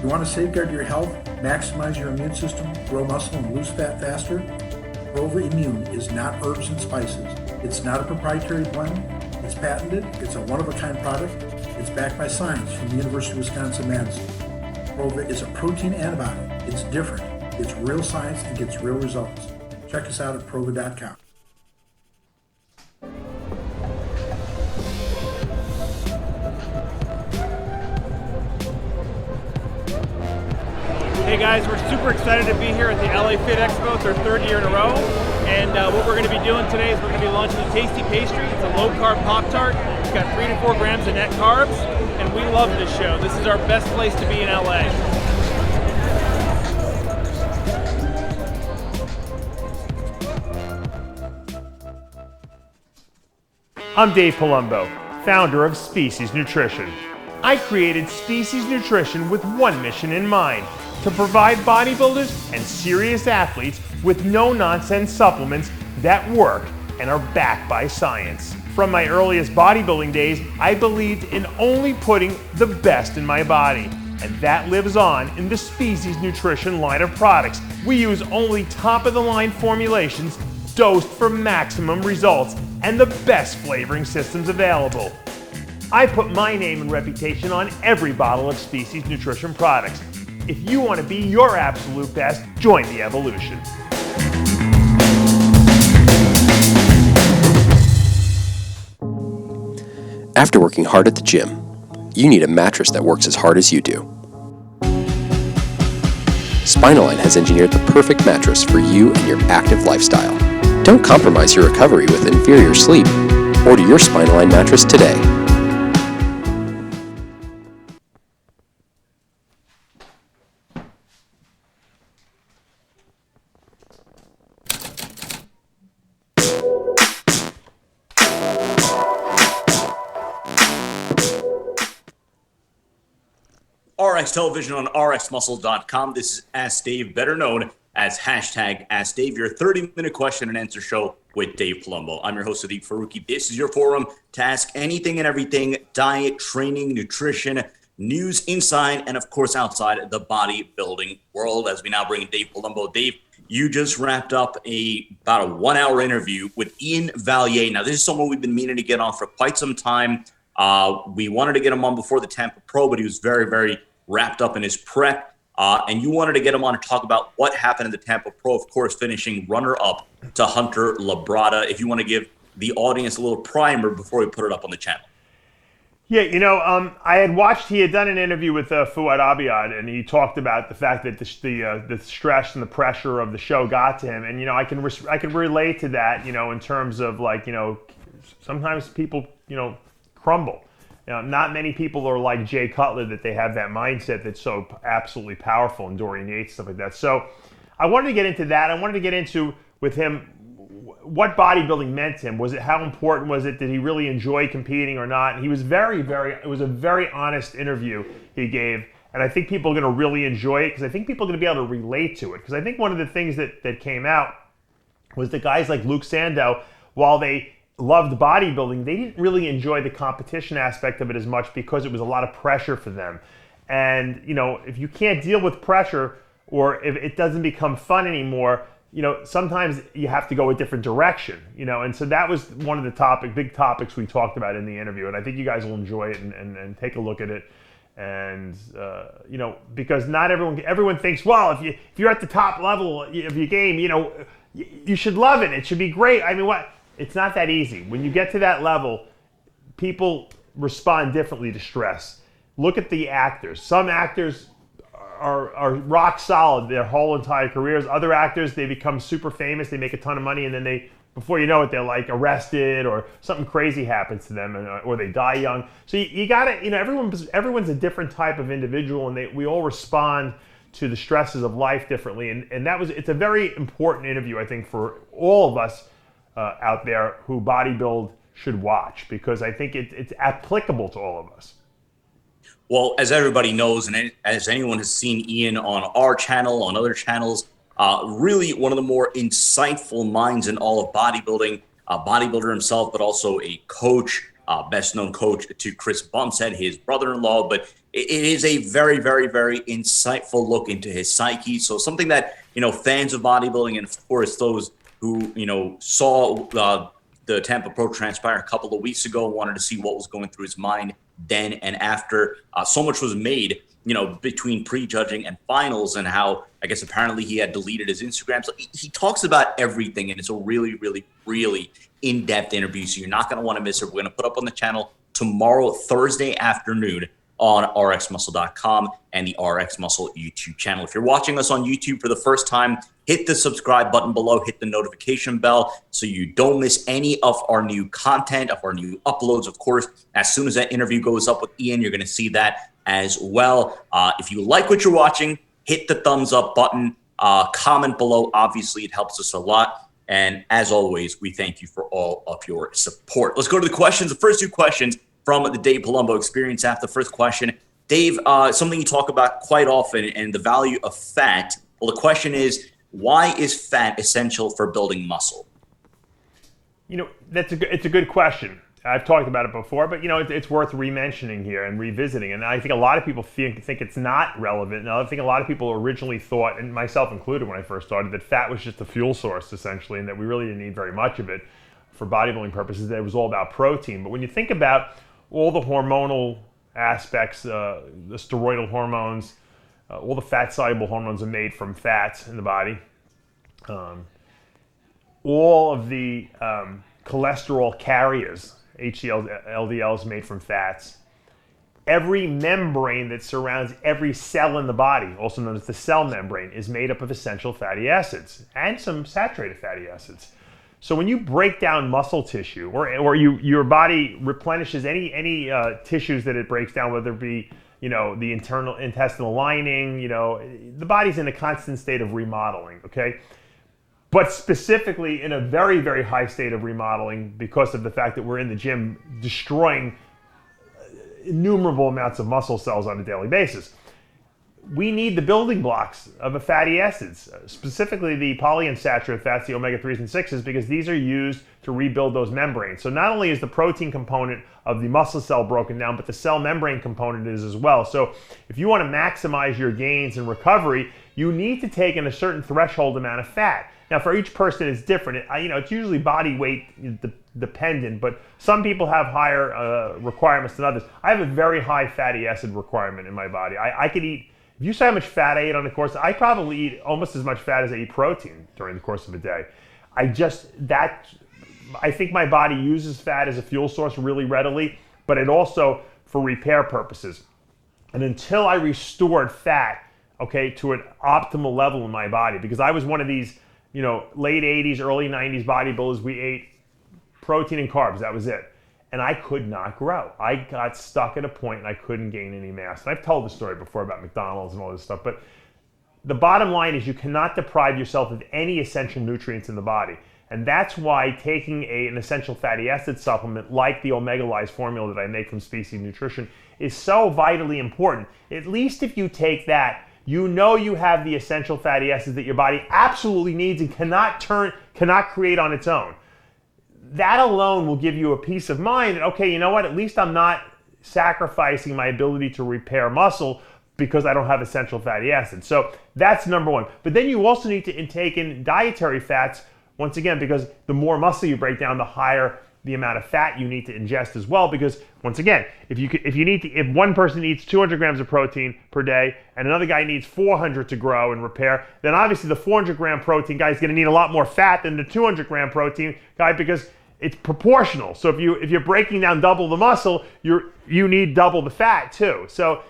You want to safeguard your health, maximize your immune system, grow muscle, and lose fat faster? Prova Immune is not herbs and spices. It's not a proprietary blend. It's patented. It's a one-of-a-kind product. It's backed by science from the University of Wisconsin-Madison. Prova is a protein antibody. It's different. It's real science and gets real results. Check us out at prova.com. Hey guys, we're super excited to be here at the LA Fit Expo. It's our third year in a row. And what we're going to be doing today is we're going to be launching a tasty pastry. It's a low-carb Pop-Tart. It's got 3 to 4 grams of net carbs. And we love this show. This is our best place to be in LA. I'm Dave Palumbo, founder of Species Nutrition. I created Species Nutrition with one mission in mind: to provide bodybuilders and serious athletes with no-nonsense supplements that work and are backed by science. From my earliest bodybuilding days, I believed in only putting the best in my body, and that lives on in the Species Nutrition line of products. We use only top-of-the-line formulations dosed for maximum results and the best flavoring systems available. I put my name and reputation on every bottle of Species Nutrition products. If you want to be your absolute best, join the evolution. After working hard at the gym, you need a mattress that works as hard as you do. Spinalign has engineered the perfect mattress for you and your active lifestyle. Don't compromise your recovery with inferior sleep. Order your Spinalign mattress today. RX Television on RxMuscle.com. This is Ask Dave, better known as hashtag Ask Dave, your 30-minute question and answer show with Dave Palumbo. I'm your host, Sadiq Faruqi. This is your forum to ask anything and everything: diet, training, nutrition, news inside, and of course outside the bodybuilding world. As we now bring in Dave Palumbo. Dave, you just wrapped up about a 1-hour interview with Ian Valliere. Now, this is someone we've been meaning to get on for quite some time. We wanted to get him on before the Tampa Pro, but he was very, very wrapped up in his prep. And you wanted to get him on to talk about what happened in the Tampa Pro, of course, finishing runner-up to Hunter Labrada. If you want to give the audience a little primer before we put it up on the channel. Yeah, I had watched, he had done an interview with Fouad Abiad, and he talked about the fact that the stress and the pressure of the show got to him. And, I can relate to that, in terms of sometimes people, crumble. Not many people are like Jay Cutler, that they have that mindset that's so absolutely powerful, and Dorian Yates, stuff like that. So I wanted to get into that. I wanted to get into, with him, what bodybuilding meant to him. How important was it? Did he really enjoy competing or not? And he was it was a very honest interview he gave. And I think people are going to really enjoy it, because I think people are going to be able to relate to it. Because I think one of the things that came out was that guys like Luke Sandow, while they loved bodybuilding, they didn't really enjoy the competition aspect of it as much, because it was a lot of pressure for them. And, if you can't deal with pressure, or if it doesn't become fun anymore, sometimes you have to go a different direction, and so that was one of the big topics we talked about in the interview. And I think you guys will enjoy it and take a look at it. And, because not everyone thinks, well, if you're at the top level of your game, you should love it. It should be great. I mean, it's not that easy. When you get to that level, people respond differently to stress. Look at the actors. Some actors are rock solid their whole entire careers. Other actors, they become super famous, they make a ton of money, and then before you know it, they're like arrested, or something crazy happens to them, or they die young. So you gotta, everyone's a different type of individual, and we all respond to the stresses of life differently. And it's a very important interview, I think, for all of us out there who bodybuild should watch, because I think it's applicable to all of us. Well, as everybody knows, and as anyone has seen Ian on our channel, on other channels, really one of the more insightful minds in all of bodybuilding, a bodybuilder himself, but also a coach, best known coach to Chris Bumstead, his brother-in-law. But it is a very, very, very insightful look into his psyche. So something that, fans of bodybuilding, and of course those who, saw the Tampa Pro transpire a couple of weeks ago, wanted to see what was going through his mind then and after. So much was made, between prejudging and finals, and how, I guess, apparently he had deleted his Instagram. So he talks about everything, and it's a really, really, really in-depth interview. So you're not going to want to miss it. We're going to put up on the channel tomorrow, Thursday afternoon, on RxMuscle.com and the RxMuscle YouTube channel. If you're watching us on YouTube for the first time, hit the subscribe button below, hit the notification bell so you don't miss any of our new content, of our new uploads. Of course, as soon as that interview goes up with Ian, you're going to see that as well. If you like what you're watching, hit the thumbs up button, comment below. Obviously, it helps us a lot. And as always, we thank you for all of your support. Let's go to the questions. The first two questions from the Dave Palumbo Experience app. The first question, Dave, something you talk about quite often, and the value of fat. Well, the question is, why is fat essential for building muscle? It's a good question. I've talked about it before, but it's worth re-mentioning here and revisiting. And I think a lot of people think it's not relevant. And I think a lot of people originally thought, and myself included when I first started, that fat was just a fuel source essentially, and that we really didn't need very much of it for bodybuilding purposes. That it was all about protein. But when you think about all the hormonal aspects, the steroidal hormones, all the fat-soluble hormones are made from fats in the body. All of the cholesterol carriers, HDL, LDL, is made from fats. Every membrane that surrounds every cell in the body, also known as the cell membrane, is made up of essential fatty acids and some saturated fatty acids. So when you break down muscle tissue, or your body replenishes any tissues that it breaks down, whether it be the internal intestinal lining, the body's in a constant state of remodeling. Okay. But specifically in a very, very high state of remodeling because of the fact that we're in the gym destroying innumerable amounts of muscle cells on a daily basis. We need the building blocks of the fatty acids, specifically the polyunsaturated fats, the omega-3s and 6s, because these are used to rebuild those membranes. So not only is the protein component of the muscle cell broken down, but the cell membrane component is as well. So if you want to maximize your gains and recovery, you need to take in a certain threshold amount of fat. Now, for each person, it's different. It's usually body weight dependent, but some people have higher requirements than others. I have a very high fatty acid requirement in my body. I could eat, if you say how much fat I eat on the course, I probably eat almost as much fat as I eat protein during the course of a day. I think my body uses fat as a fuel source really readily, but it also for repair purposes. And until I restored fat, to an optimal level in my body, because I was one of these, late 80s, early 90s bodybuilders, we ate protein and carbs, that was it. And I could not grow. I got stuck at a point and I couldn't gain any mass. And I've told the story before about McDonald's and all this stuff, but the bottom line is you cannot deprive yourself of any essential nutrients in the body. And that's why taking an essential fatty acid supplement like the Omega-Lyze formula that I make from Species Nutrition is so vitally important. At least if you take that, you have the essential fatty acids that your body absolutely needs and cannot create on its own. That alone will give you a peace of mind that, at least I'm not sacrificing my ability to repair muscle because I don't have essential fatty acids. So that's number one. But then you also need to intake in dietary fats, once again, because the more muscle you break down, the higher the amount of fat you need to ingest as well, because once again, if one person eats 200 grams of protein per day and another guy needs 400 to grow and repair, then obviously the 400 gram protein guy is going to need a lot more fat than the 200 gram protein guy because it's proportional. So if you're breaking down double the muscle, you need double the fat too. So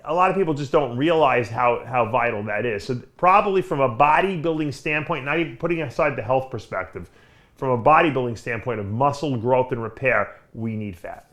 a lot of people just don't realize how vital that is. So probably from a bodybuilding standpoint, not even putting aside the health perspective, from a bodybuilding standpoint of muscle growth and repair, we need fat.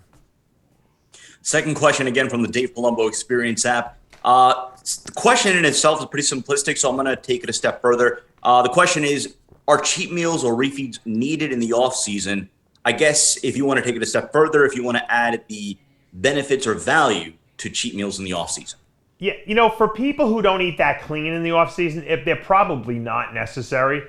Second question, again, from the Dave Palumbo Experience app. The question in itself is pretty simplistic, so I'm going to take it a step further. The question is, are cheat meals or refeeds needed in the off season? I guess if you want to take it a step further, if you want to add the benefits or value to cheat meals in the off season. Yeah, for people who don't eat that clean in the off season, if they're probably not necessary.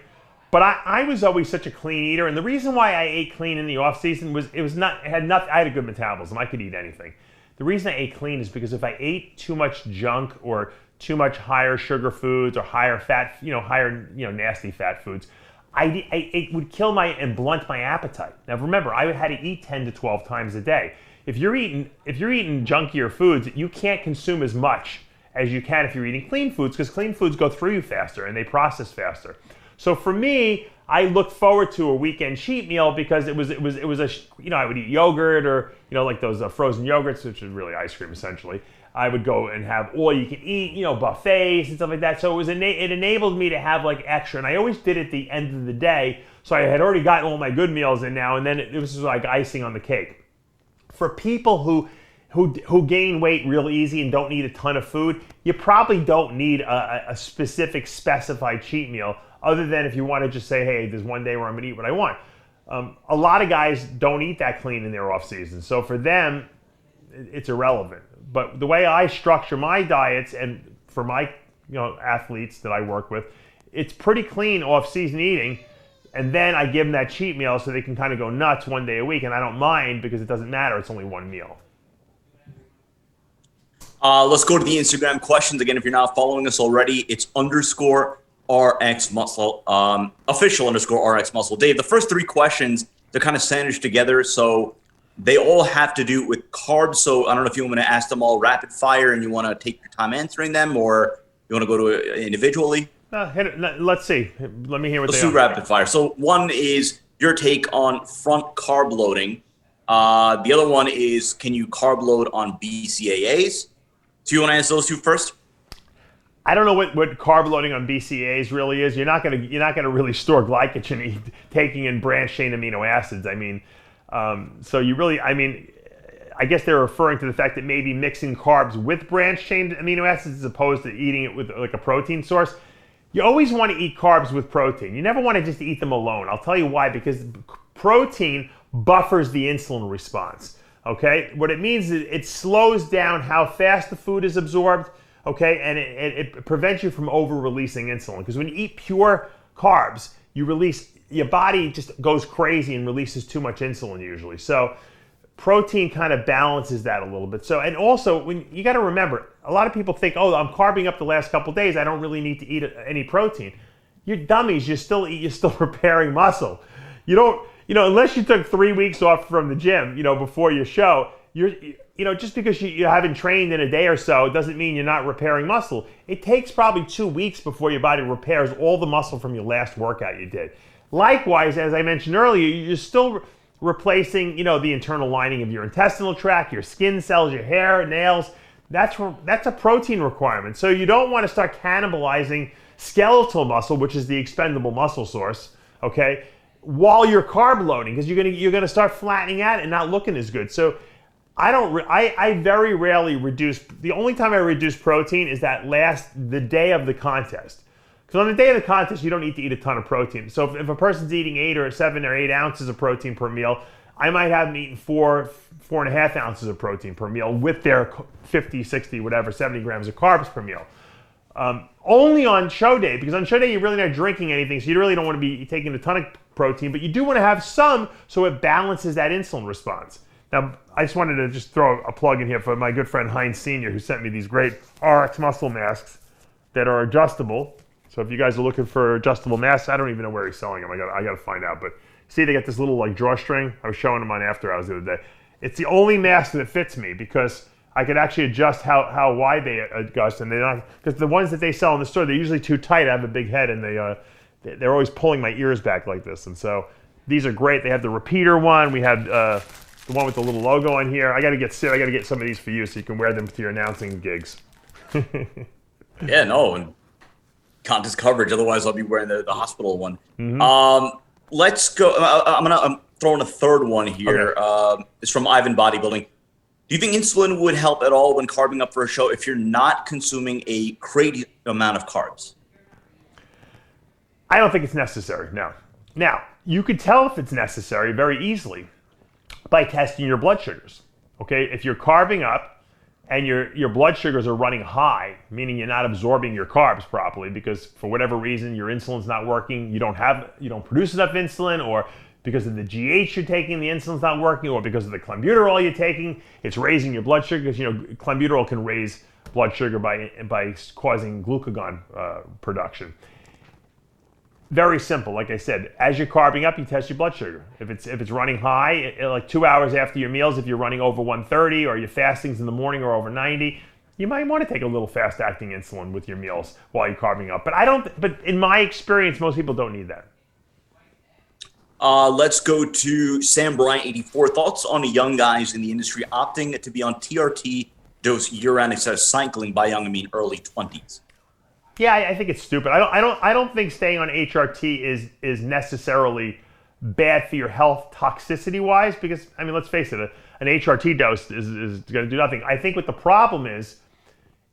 But I was always such a clean eater, and the reason why I ate clean in the off season was I had a good metabolism. I could eat anything. The reason I ate clean is because if I ate too much junk or too much higher sugar foods or higher fat, nasty fat foods, it would kill and blunt my appetite. Now remember, I had to eat 10 to 12 times a day. If you're eating junkier foods, you can't consume as much as you can if you're eating clean foods, because clean foods go through you faster and they process faster. So for me, I looked forward to a weekend cheat meal because it was I would eat yogurt or like those frozen yogurts, which is really ice cream essentially. I would go and have all you can eat, buffets and stuff like that. So it enabled me to have like extra, and I always did it at the end of the day. So I had already gotten all my good meals in now, and then it was like icing on the cake. For people who gain weight real easy and don't need a ton of food, you probably don't need a specific specified cheat meal, other than if you want to just say, hey, there's one day where I'm going to eat what I want. A lot of guys don't eat that clean in their off season, so for them, it's irrelevant. But the way I structure my diets, and for my athletes that I work with, it's pretty clean off season eating, and then I give them that cheat meal so they can kind of go nuts one day a week, and I don't mind because it doesn't matter. It's only one meal. Let's go to the Instagram questions. Again, if you're not following us already, it's _RxMuscle, official _RxMuscle. Dave, the first three questions, they're kind of sandwiched together, so they all have to do with carbs. So I don't know if you want to ask them all rapid fire and you want to take your time answering them, or you want to go to it individually. Let's see. Let me hear what Let's do rapid fire. So one is your take on front carb loading. The other one is, can you carb load on BCAAs? So you want to answer those two first? I don't know what carb loading on BCAAs really is. You're not gonna really store glycogen taking in branched chain amino acids. I mean, so you really, I guess they're referring to the fact that maybe mixing carbs with branched chain amino acids as opposed to eating it with like a protein source. You always want to eat carbs with protein. You never want to just eat them alone. I'll tell you why, because protein buffers the insulin response. Okay, what it means is it slows down how fast the food is absorbed. Okay, and it prevents you from over-releasing insulin, because when you eat pure carbs, your body just goes crazy and releases too much insulin usually. So protein kind of balances that a little bit. So, and also, when you got to remember, a lot of people think, oh, I'm carbing up the last couple of days, I don't really need to eat any protein. You're dummies. You're still repairing muscle. You don't, unless you took 3 weeks off from the gym, before your show, just because you haven't trained in a day or so doesn't mean you're not repairing muscle. It takes probably 2 weeks before your body repairs all the muscle from your last workout you did. Likewise, as I mentioned earlier, you're still replacing, the internal lining of your intestinal tract, your skin cells, your hair, nails. That's a protein requirement. So you don't want to start cannibalizing skeletal muscle, which is the expendable muscle source, okay, while you're carb loading, because you're gonna start flattening out and not looking as good. So I very rarely reduce. The only time I reduce protein is the day of the contest. Because on the day of the contest, you don't need to eat a ton of protein. So if a person's eating 7 or 8 ounces of protein per meal, I might have them eating 4.5 ounces of protein per meal with their 50, 60, whatever, 70 grams of carbs per meal. Only on show day, because on show day you're really not drinking anything, so you really don't want to be taking a ton of protein, but you do want to have some so it balances that insulin response. Now, I just wanted to throw a plug in here for my good friend Heinz Sr., who sent me these great RxMuscle masks that are adjustable. So if you guys are looking for adjustable masks, I don't even know where he's selling them. I got to find out. But see, they got this little drawstring. I was showing them on After Hours the other day. It's the only mask that fits me, because I could actually adjust how wide they adjust, and they're not, because the ones that they sell in the store, they're usually too tight. I have a big head, and they're always pulling my ears back like this. And so these are great. They have the repeater one. We have the one with the little logo on here. I got to get some of these for you so you can wear them to your announcing gigs. Yeah, no, and contest coverage. Otherwise, I'll be wearing the hospital one. Mm-hmm. Let's go. I'm throwing a third one here. Okay. It's from Ivan Bodybuilding. Do you think insulin would help at all when carbing up for a show if you're not consuming a crazy amount of carbs? I don't think it's necessary, no. Now, you could tell if it's necessary very easily by testing your blood sugars. Okay, if you're carving up and your blood sugars are running high, meaning you're not absorbing your carbs properly because for whatever reason your insulin's not working, you don't produce enough insulin, or because of the GH you're taking, the insulin's not working, or because of the clenbuterol you're taking, it's raising your blood sugar, because clenbuterol can raise blood sugar by causing glucagon production. Very simple. Like I said, as you're carbing up, you test your blood sugar. If it's running high, like 2 hours after your meals, if you're running over 130, or your fastings in the morning are over 90, you might want to take a little fast-acting insulin with your meals while you're carbing up. But in my experience, most people don't need that. Let's go to Sam Bryant, 84. Thoughts on the young guys in the industry opting to be on TRT dose year-round instead of cycling by young, I mean early 20s. Yeah, I think it's stupid. I don't think staying on HRT is necessarily bad for your health toxicity-wise, because I mean, let's face it, an HRT dose is going to do nothing. I think what the problem is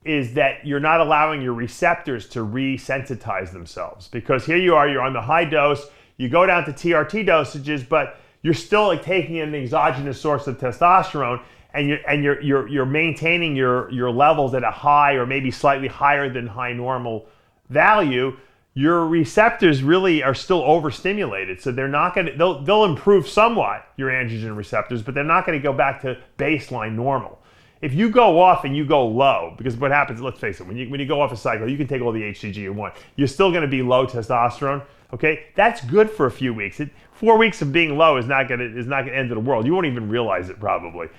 that you're not allowing your receptors to resensitize themselves, because here you are, you're on the high dose, you go down to TRT dosages, but you're still like taking in an exogenous source of testosterone, and you're maintaining your levels at a high or maybe slightly higher than high normal value. Your receptors really are still overstimulated, so they're not going to. They'll improve somewhat, your androgen receptors, but they're not going to go back to baseline normal. If you go off and you go low, because what happens, let's face it, when you go off a cycle, you can take all the HCG you want. You're still going to be low testosterone. Okay, that's good for a few weeks. 4 weeks of being low is not going to end the world. You won't even realize it probably.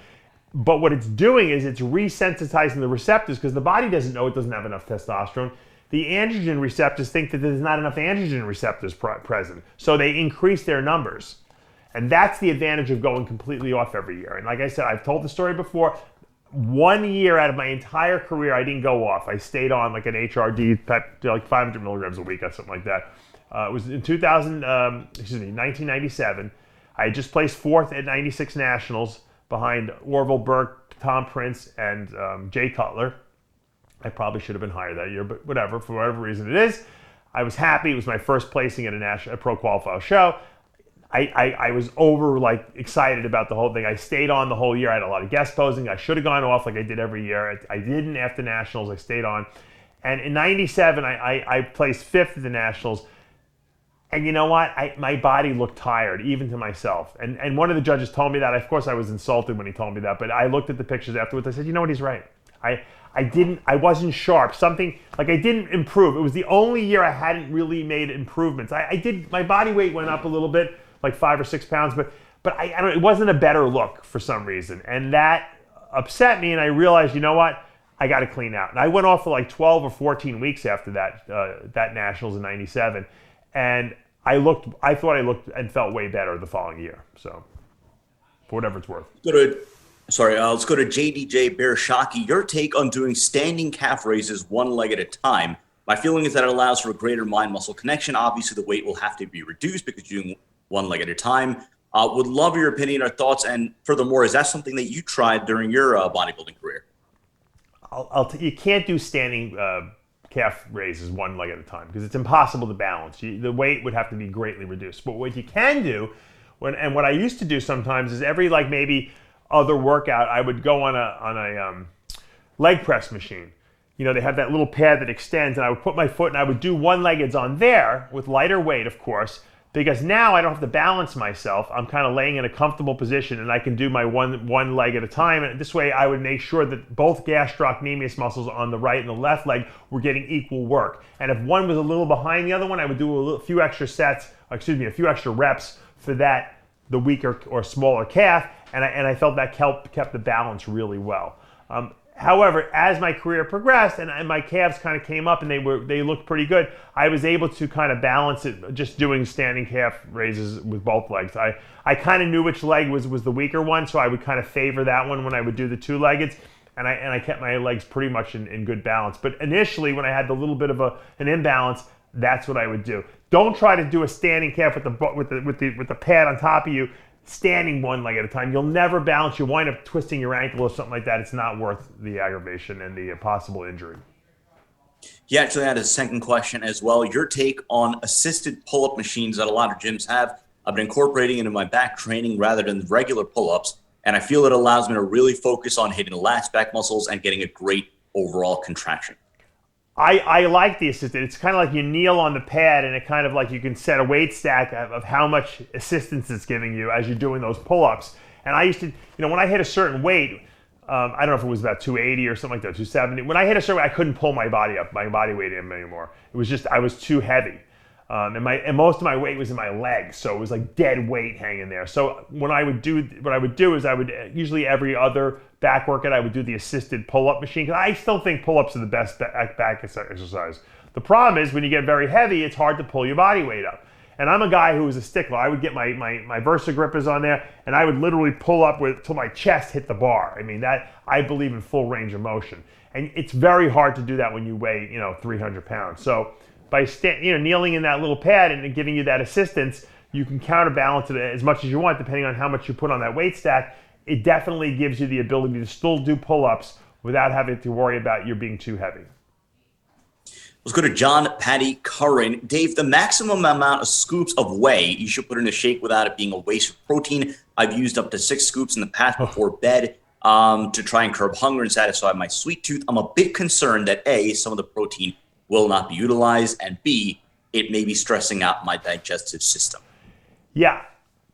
But what it's doing is it's resensitizing the receptors, because the body doesn't know it doesn't have enough testosterone. The androgen receptors think that there's not enough androgen receptors present, so they increase their numbers. And that's the advantage of going completely off every year. And like I said, I've told the story before, 1 year out of my entire career, I didn't go off. I stayed on like an HRD, like 500 milligrams a week or something like that. It was in 1997. I had just placed 4th at 96 Nationals, behind Orville Burke, Tom Prince, and Jay Cutler. I probably should have been higher that year, but whatever, for whatever reason it is. I was happy. It was my first placing at a Pro Qualifier show. I was excited about the whole thing. I stayed on the whole year. I had a lot of guest posing. I should have gone off like I did every year. I didn't after Nationals. I stayed on. And in 97, I placed 5th at the Nationals. And you know what? My body looked tired, even to myself. And one of the judges told me that. Of course, I was insulted when he told me that. But I looked at the pictures afterwards. I said, you know what? He's right. I wasn't sharp. Something like I didn't improve. It was the only year I hadn't really made improvements. My body weight went up a little bit, like 5 or 6 pounds. But it wasn't a better look for some reason. And that upset me. And I realized, you know what? I got to clean out. And I went off for like 12 or 14 weeks after that Nationals in 97. And I thought I looked and felt way better the following year. So, for whatever it's worth. Let's go to JDJ Bershaki. Your take on doing standing calf raises one leg at a time. My feeling is that it allows for a greater mind-muscle connection. Obviously, the weight will have to be reduced because you're doing one leg at a time. Would love your opinion or thoughts. And furthermore, is that something that you tried during your bodybuilding career? You can't do standing calf raises one leg at a time because it's impossible to balance. The weight would have to be greatly reduced. But what you can do, and what I used to do sometimes is every maybe other workout, I would go on a leg press machine. They have that little pad that extends, and I would put my foot and I would do one-leggeds on there with lighter weight, of course, because now I don't have to balance myself. I'm kind of laying in a comfortable position, and I can do my one leg at a time. And this way, I would make sure that both gastrocnemius muscles on the right and the left leg were getting equal work. And if one was a little behind the other one, I would do a few extra reps for the weaker or smaller calf. And I felt that kept the balance really well. However, as my career progressed and my calves kind of came up and they looked pretty good, I was able to kind of balance it just doing standing calf raises with both legs. I kind of knew which leg was the weaker one, so I would kind of favor that one when I would do the two-leggeds, and I kept my legs pretty much in good balance. But initially, when I had the little bit of an imbalance, that's what I would do. Don't try to do a standing calf with the pad on top of you, standing one leg at a time. You'll never balance. You'll wind up twisting your ankle or something like that. It's not worth the aggravation and the possible injury. He actually had a second question as well. Your take on assisted pull-up machines that a lot of gyms have. I've been incorporating into my back training rather than regular pull-ups. And I feel it allows me to really focus on hitting the lats, back muscles, and getting a great overall contraction. I like the assisted. It's kind of like you kneel on the pad, and it kind of like you can set a weight stack of how much assistance it's giving you as you're doing those pull-ups. And I used to, when I hit a certain weight, I don't know if it was about 280 or something like that, 270. When I hit a certain weight, I couldn't pull my body weight in anymore. It was just, I was too heavy. And most of my weight was in my legs, so it was like dead weight hanging there. So what I would do is I would usually every other back workout I would do the assisted pull-up machine, because I still think pull-ups are the best back exercise. The problem is when you get very heavy, it's hard to pull your body weight up. And I'm a guy who is a stickler. I would get my Versa grippers on there, and I would literally pull up till my chest hit the bar. I mean, that I believe in full range of motion, and it's very hard to do that when you weigh 300 pounds. So by kneeling in that little pad and giving you that assistance, you can counterbalance it as much as you want, depending on how much you put on that weight stack. It definitely gives you the ability to still do pull-ups without having to worry about you being too heavy. Let's go to John Patty Curran. Dave, the maximum amount of scoops of whey you should put in a shake without it being a waste of protein. I've used up to 6 scoops in the past before bed to try and curb hunger and satisfy my sweet tooth. I'm a bit concerned that A, some of the protein will not be utilized, and B, it may be stressing out my digestive system. Yeah.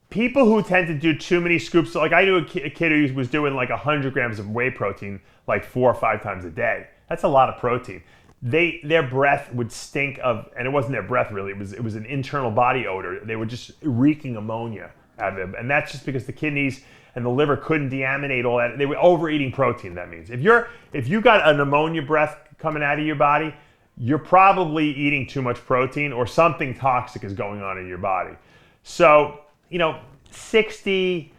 People who tend to do too many scoops, like I knew a kid who was doing like 100 grams of whey protein like 4 or 5 times a day. That's a lot of protein. Their breath would stink of, and it wasn't their breath really, it was an internal body odor. They were just reeking ammonia out of them. And that's just because the kidneys and the liver couldn't deaminate all that. They were overeating protein, that means. If you got an ammonia breath coming out of your body, you're probably eating too much protein or something toxic is going on in your body. So, 60,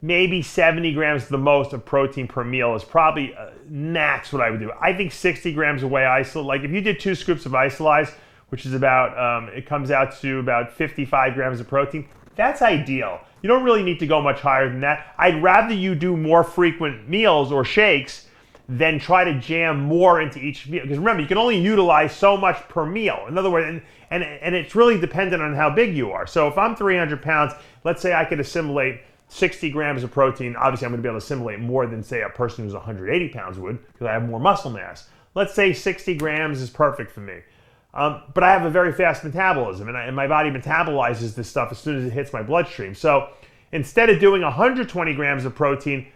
maybe 70 grams the most of protein per meal is probably max what I would do. I think 60 grams of whey isolate, like if you did 2 scoops of isolized, which is about, it comes out to about 55 grams of protein, that's ideal. You don't really need to go much higher than that. I'd rather you do more frequent meals or shakes than try to jam more into each meal. Because remember, you can only utilize so much per meal. In other words, and it's really dependent on how big you are. So if I'm 300 pounds, let's say I could assimilate 60 grams of protein. Obviously, I'm going to be able to assimilate more than, say, a person who's 180 pounds would, because I have more muscle mass. Let's say 60 grams is perfect for me. But I have a very fast metabolism, and my body metabolizes this stuff as soon as it hits my bloodstream. So instead of doing 120 grams of protein,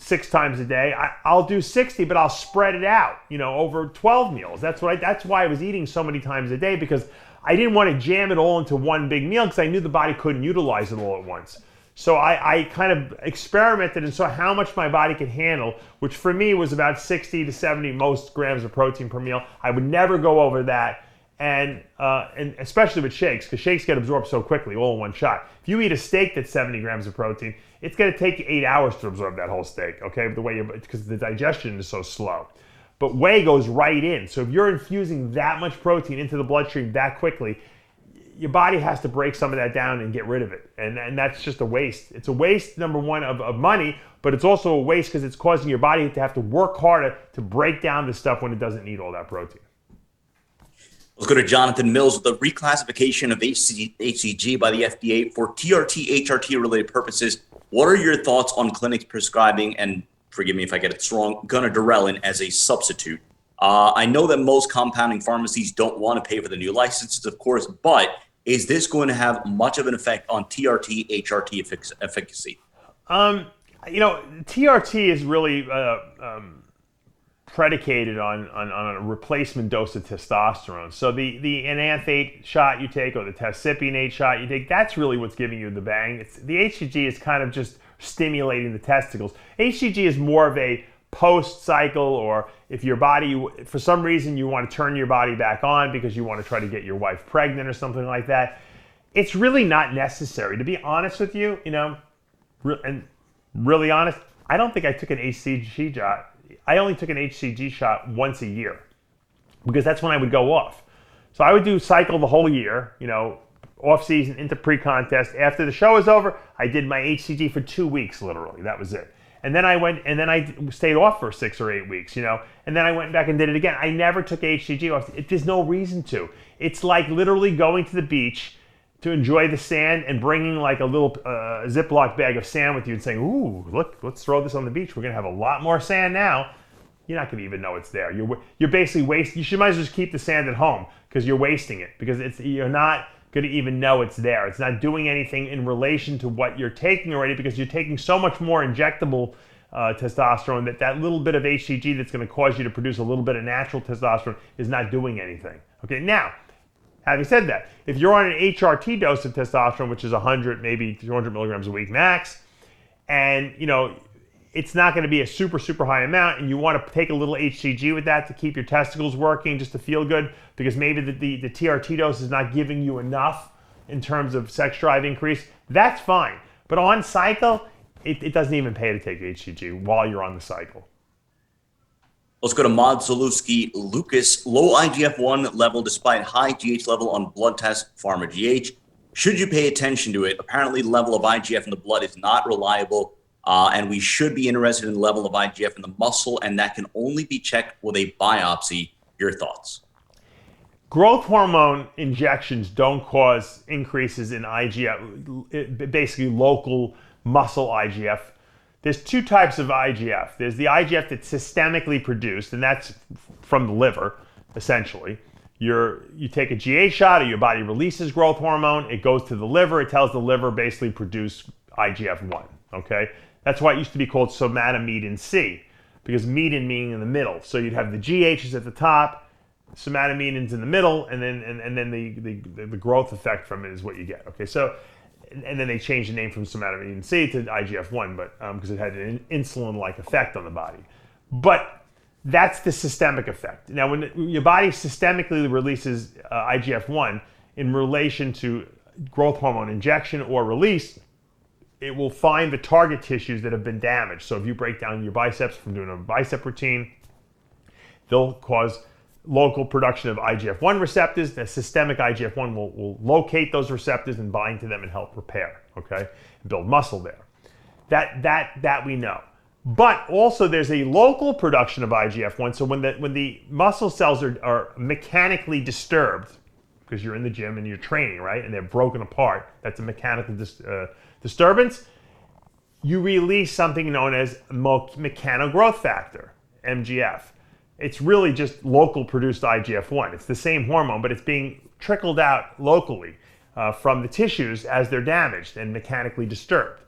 6 times a day, I'll do 60, but I'll spread it out, over 12 meals. That's why I was eating so many times a day, because I didn't want to jam it all into one big meal, because I knew the body couldn't utilize it all at once. So I kind of experimented and saw how much my body could handle, which for me was about 60 to 70 most grams of protein per meal. I would never go over that, and especially with shakes, because shakes get absorbed so quickly, all in one shot. If you eat a steak that's 70 grams of protein, it's going to take you 8 hours to absorb that whole steak, okay? Because the digestion is so slow. But whey goes right in. So if you're infusing that much protein into the bloodstream that quickly, your body has to break some of that down and get rid of it. And that's just a waste. It's a waste, number one, of money, but it's also a waste because it's causing your body to have to work harder to break down the stuff when it doesn't need all that protein. Let's go to Jonathan Mills with the reclassification of HCG by the FDA for TRT, HRT related purposes. What are your thoughts on clinics prescribing, and forgive me if I get it wrong, Gonadorelin as a substitute? I know that most compounding pharmacies don't want to pay for the new licenses, of course, but is this going to have much of an effect on TRT, HRT efficacy? TRT is really predicated on a replacement dose of testosterone. So the enanthate shot you take or the tesipionate shot you take, that's really what's giving you the bang. The HCG is kind of just stimulating the testicles. HCG is more of a post-cycle, or if your body, for some reason you want to turn your body back on because you want to try to get your wife pregnant or something like that, it's really not necessary. To be honest with you, and really honest, I don't think I took an HCG shot. I only took an HCG shot once a year because that's when I would go off. So I would do cycle the whole year, off season into pre-contest. After the show was over, I did my HCG for 2 weeks, literally. That was it. And then I stayed off for 6 or 8 weeks, and then I went back and did it again. I never took HCG off. There's no reason to. It's like literally going to the beach, to enjoy the sand and bringing like a little Ziploc bag of sand with you and saying, ooh, look, let's throw this on the beach. We're going to have a lot more sand now. You're not going to even know it's there. You're basically wasting. You might as well just keep the sand at home because you're wasting it, because you're not going to even know it's there. It's not doing anything in relation to what you're taking already, because you're taking so much more injectable testosterone that little bit of HCG that's going to cause you to produce a little bit of natural testosterone is not doing anything. Okay, now, having said that, if you're on an HRT dose of testosterone, which is 100, maybe 200 milligrams a week max, and it's not going to be a super, super high amount, and you want to take a little HCG with that to keep your testicles working, just to feel good, because maybe the TRT dose is not giving you enough in terms of sex drive increase, that's fine. But on cycle, it doesn't even pay to take HCG while you're on the cycle. Let's go to Mod Zalewski. Lucas, low IGF-1 level despite high GH level on blood test, pharma GH. Should you pay attention to it? Apparently, the level of IGF in the blood is not reliable, and we should be interested in the level of IGF in the muscle, and that can only be checked with a biopsy. Your thoughts? Growth hormone injections don't cause increases in IGF, basically local muscle IGF. There's two types of IGF. There's the IGF that's systemically produced, and that's from the liver, essentially. You take a GH shot, or your body releases growth hormone, it goes to the liver, it tells the liver basically produce IGF-1, okay? That's why it used to be called somatomedin C, because medin meaning in the middle. So you'd have the GHs at the top, somatomedin's in the middle, and then the growth effect from it is what you get, okay? So, and then they changed the name from somatomedin C to IGF-1, but because it had an insulin-like effect on the body. But that's the systemic effect. Now, when your body systemically releases IGF-1 in relation to growth hormone injection or release, it will find the target tissues that have been damaged. So if you break down your biceps from doing a bicep routine, they'll cause local production of IGF-1 receptors. The systemic IGF-1 will locate those receptors and bind to them and help repair, okay? And build muscle there. That we know. But also there's a local production of IGF-1. So when the muscle cells are mechanically disturbed, because you're in the gym and you're training, right? And they're broken apart, that's a mechanical disturbance, you release something known as mechanogrowth factor, MGF. It's really just local produced IGF-1. It's the same hormone, but it's being trickled out locally from the tissues as they're damaged and mechanically disturbed.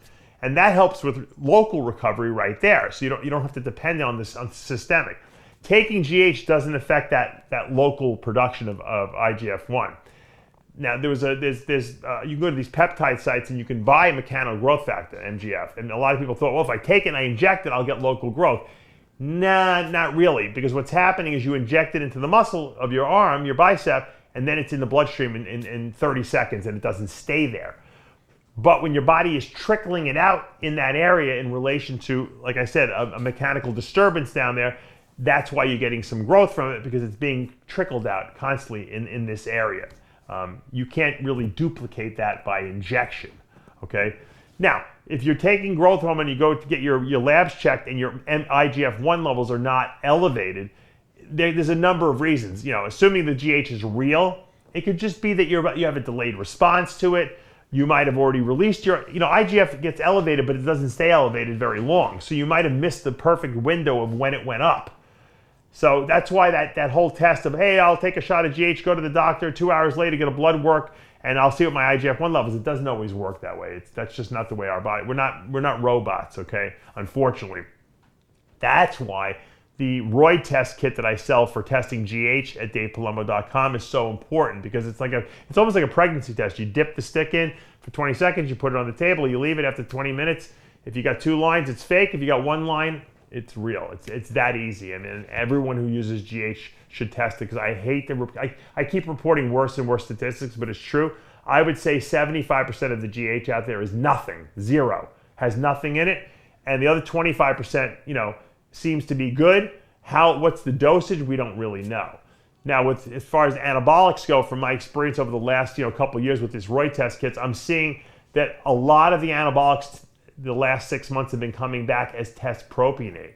And that helps with local recovery right there. So you don't have to depend on this on systemic. Taking GH doesn't affect that local production of IGF-1. Now you can go to these peptide sites and you can buy mechanogrowth factor, MGF. And a lot of people thought, well, if I take it and I inject it, I'll get local growth. Nah, not really, because what's happening is you inject it into the muscle of your arm, your bicep, and then it's in the bloodstream in 30 seconds and it doesn't stay there. But when your body is trickling it out in that area in relation to, like I said, a mechanical disturbance down there, that's why you're getting some growth from it, because it's being trickled out constantly in this area. You can't really duplicate that by injection, okay? Now, if you're taking growth hormone, you go to get your labs checked and your IGF-1 levels are not elevated, there's a number of reasons. Assuming the GH is real, it could just be that you have a delayed response to it. You might have already released IGF gets elevated, but it doesn't stay elevated very long. So you might have missed the perfect window of when it went up. So that's why that whole test of, hey, I'll take a shot of GH, go to the doctor, 2 hours later, get a blood work, and I'll see what my IGF-1 levels. It doesn't always work that way. That's just not the way our body. We're not robots, okay? Unfortunately, that's why the Roy test kit that I sell for testing GH at DavePalumbo.com is so important, because it's almost like a pregnancy test. You dip the stick in for 20 seconds, you put it on the table, you leave it after 20 minutes. If you got 2 lines, it's fake. If you got 1 line, it's real. It's that easy. And everyone who uses GH should test it, because I keep reporting worse and worse statistics, but it's true. I would say 75% of the GH out there is nothing, zero, has nothing in it. And the other 25%, seems to be good. What's the dosage? We don't really know. Now, as far as anabolics go, from my experience over the last couple of years with this Roy test kits, I'm seeing that a lot of the anabolics the last 6 months have been coming back as test propionate.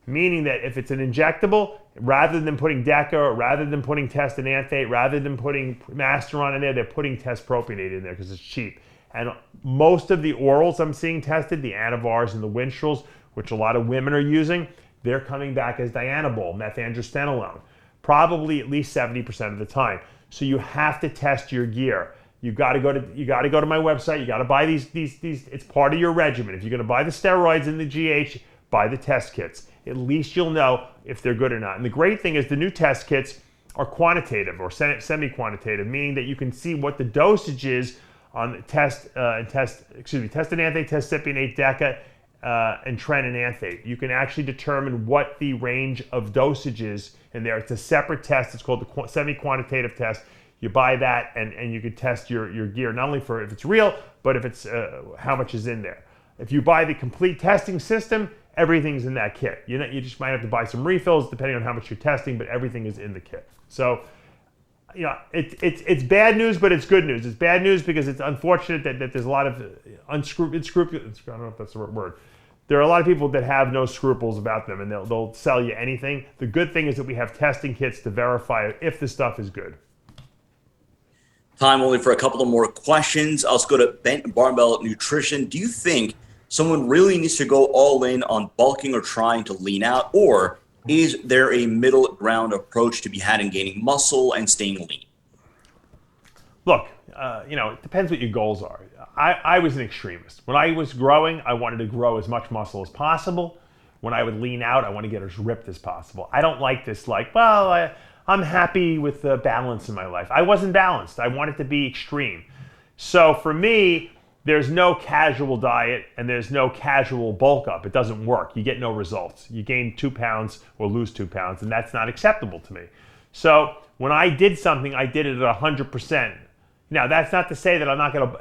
meaning that if it's an injectable, rather than putting Deca, or rather than putting testananthate, rather than putting Masteron in there, they're putting test-propionate in there because it's cheap. And most of the orals I'm seeing tested, the Anivars and the Winstrels, which a lot of women are using, they're coming back as Dianabol, methandrostenolone, probably at least 70% of the time. So you have to test your gear. You got to go to my website. You got to buy these. It's part of your regimen. If you're going to buy the steroids and the GH, buy the test kits. At least you'll know if they're good or not. And the great thing is the new test kits are quantitative or semi-quantitative, meaning that you can see what the dosage is on testananthate, testipionate, Deca, and trenananthate. You can actually determine what the range of dosage is in there. It's a separate test. It's called the semi-quantitative test. You buy that and you can test your gear, not only for if it's real, but if it's how much is in there. If you buy the complete testing system, everything's in that kit. You just might have to buy some refills depending on how much you're testing, but everything is in the kit. So, it's bad news, but it's good news. It's bad news because it's unfortunate that there's a lot of unscrupulous, I don't know if that's the right word. There are a lot of people that have no scruples about them, and they'll sell you anything. The good thing is that we have testing kits to verify if the stuff is good. Time only for a couple of more questions. Let's go to Bent Barbell Nutrition. Do you think someone really needs to go all in on bulking or trying to lean out, or is there a middle ground approach to be had in gaining muscle and staying lean? Look, it depends what your goals are. I was an extremist. When I was growing, I wanted to grow as much muscle as possible. When I would lean out, I want to get as ripped as possible. I don't like this I'm happy with the balance in my life. I wasn't balanced. I wanted to be extreme. So for me, there's no casual diet and there's no casual bulk up. It doesn't work. You get no results. You gain 2 pounds or lose 2 pounds, and that's not acceptable to me. So when I did something, I did it at 100%. Now, that's not to say that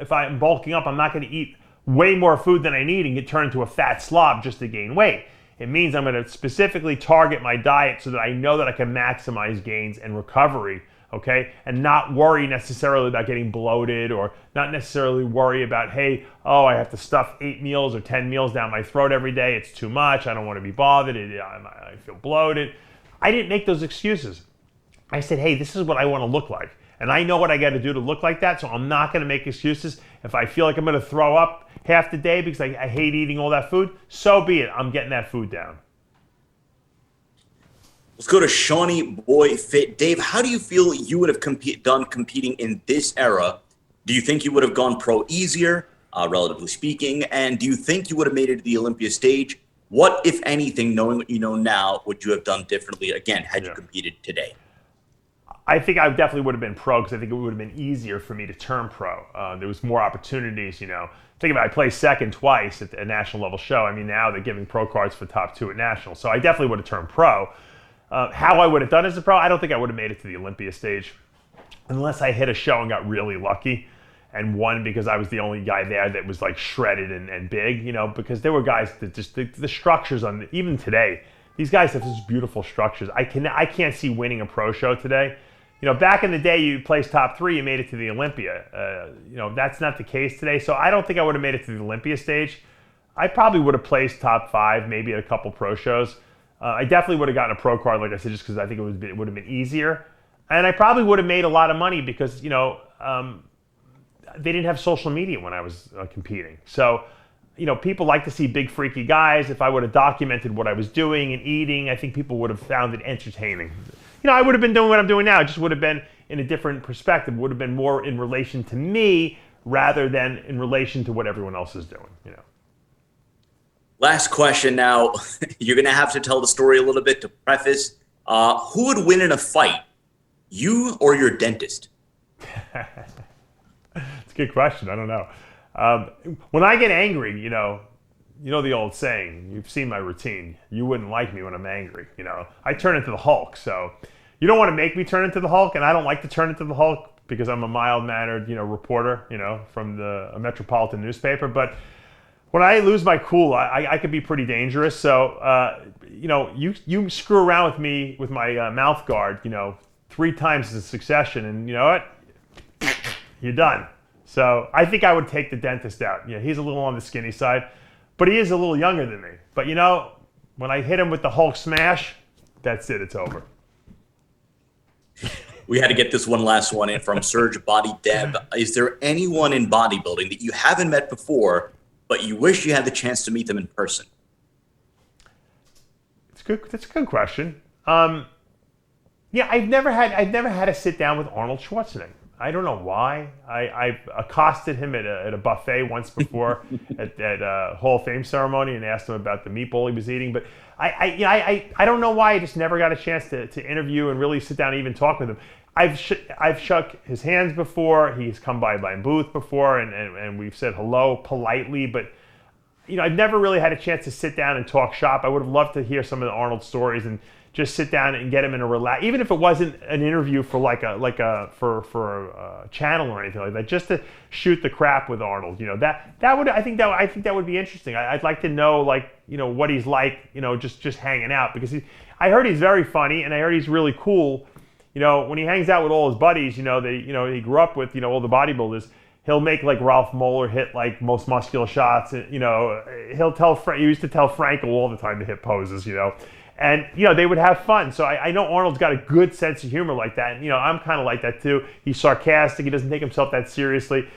if I'm bulking up, I'm not going to eat way more food than I need and get turned into a fat slob just to gain weight. It means I'm going to specifically target my diet so that I know that I can maximize gains and recovery, okay? And not worry necessarily about getting bloated, or not necessarily worry about, I have to stuff 8 meals or 10 meals down my throat every day. It's too much. I don't want to be bothered. I feel bloated. I didn't make those excuses. I said, this is what I want to look like. And I know what I got to do to look like that, so I'm not going to make excuses. If I feel like I'm going to throw up half the day because I hate eating all that food, so be it. I'm getting that food down. Let's go to Shawnee Boy Fit. Dave, how do you feel you would have done competing in this era? Do you think you would have gone pro easier, relatively speaking? And do you think you would have made it to the Olympia stage? What, if anything, knowing what you know now, would you have done differently, again, had you competed today? I think I definitely would have been pro because I think it would have been easier for me to turn pro. There was more opportunities, Think about it, I placed second twice at a national level show. I mean, now they're giving pro cards for top 2 at nationals. So I definitely would have turned pro. How I would have done as a pro, I don't think I would have made it to the Olympia stage unless I hit a show and got really lucky and won because I was the only guy there that was like shredded and big, because there were guys that just, the structures even today, these guys have such beautiful structures. I can't see winning a pro show today. Back in the day, you placed top 3, you made it to the Olympia. That's not the case today. So I don't think I would have made it to the Olympia stage. I probably would have placed top 5, maybe at a couple pro shows. I definitely would have gotten a pro card, like I said, just because I think it would have been easier. And I probably would have made a lot of money because, they didn't have social media when I was competing. So, people like to see big, freaky guys. If I would have documented what I was doing and eating, I think people would have found it entertaining. I would have been doing what I'm doing now. It just would have been in a different perspective. Would have been more in relation to me rather than in relation to what everyone else is doing. Last question now. You're going to have to tell the story a little bit to preface. Who would win in a fight, you or your dentist? It's a good question. I don't know. When I get angry, you know the old saying, you've seen my routine. You wouldn't like me when I'm angry. I turn into the Hulk. So you don't want to make me turn into the Hulk, and I don't like to turn into the Hulk because I'm a mild-mannered, reporter, from a metropolitan newspaper. But when I lose my cool, I could be pretty dangerous. So, you screw around with me with my mouth guard, 3 times in succession, and you know what? You're done. So I think I would take the dentist out. He's a little on the skinny side, but he is a little younger than me. But When I hit him with the Hulk smash, that's it. It's over. We had to get this one last one in from Surge Body Deb. Is there anyone in bodybuilding that you haven't met before, but you wish you had the chance to meet them in person? It's good. That's a good question. Yeah, I've never had to sit down with Arnold Schwarzenegger. I don't know why. I accosted him at a buffet once before at a Hall of Fame ceremony and asked him about the meatball he was eating. But I don't know why. I just never got a chance to interview and really sit down and even talk with him. I've shook his hands before. He's come by my booth before, and we've said hello politely. But I've never really had a chance to sit down and talk shop. I would have loved to hear some of the Arnold stories and just sit down and get him in a relax. Even if it wasn't an interview for for a channel or anything like that, just to shoot the crap with Arnold. I think that would be interesting. I'd like to know what he's like. Just hanging out, because I heard he's very funny, and I heard he's really cool. When he hangs out with all his buddies, he grew up with, all the bodybuilders, he'll make Ralph Moeller hit most muscular shots. And, he'll he used to tell Frankel all the time to hit poses, and, they would have fun. So I know Arnold's got a good sense of humor like that. And, I'm kind of like that too. He's sarcastic. He doesn't take himself that seriously.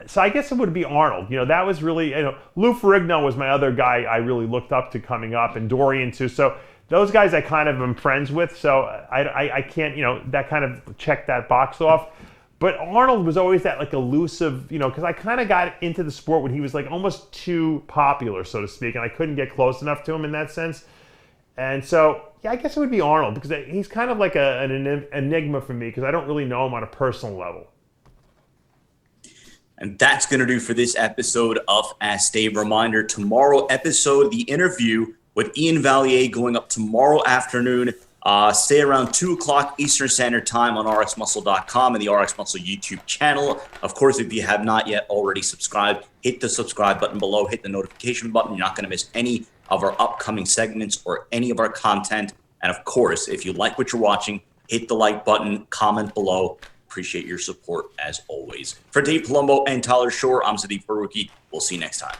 So I guess it would be Arnold. That was really, Lou Ferrigno was my other guy I really looked up to coming up, and Dorian too. So those guys I kind of am friends with, so I can't, that kind of checked that box off. But Arnold was always that elusive, because I kind of got into the sport when he was almost too popular, so to speak, and I couldn't get close enough to him in that sense. And so, yeah, I guess it would be Arnold, because he's kind of like an enigma for me, because I don't really know him on a personal level. And that's going to do for this episode of Ask Dave. Reminder, tomorrow episode, the interview with Ian Valier going up tomorrow afternoon. Stay around 2 o'clock Eastern Standard Time on RxMuscle.com and the RxMuscle YouTube channel. Of course, if you have not yet already subscribed, hit the subscribe button below, hit the notification button. You're not going to miss any of our upcoming segments or any of our content. And of course, if you like what you're watching, hit the like button, comment below. Appreciate your support as always. For Dave Palumbo and Tyler Shore, I'm Sadiq Faruqi. We'll see you next time.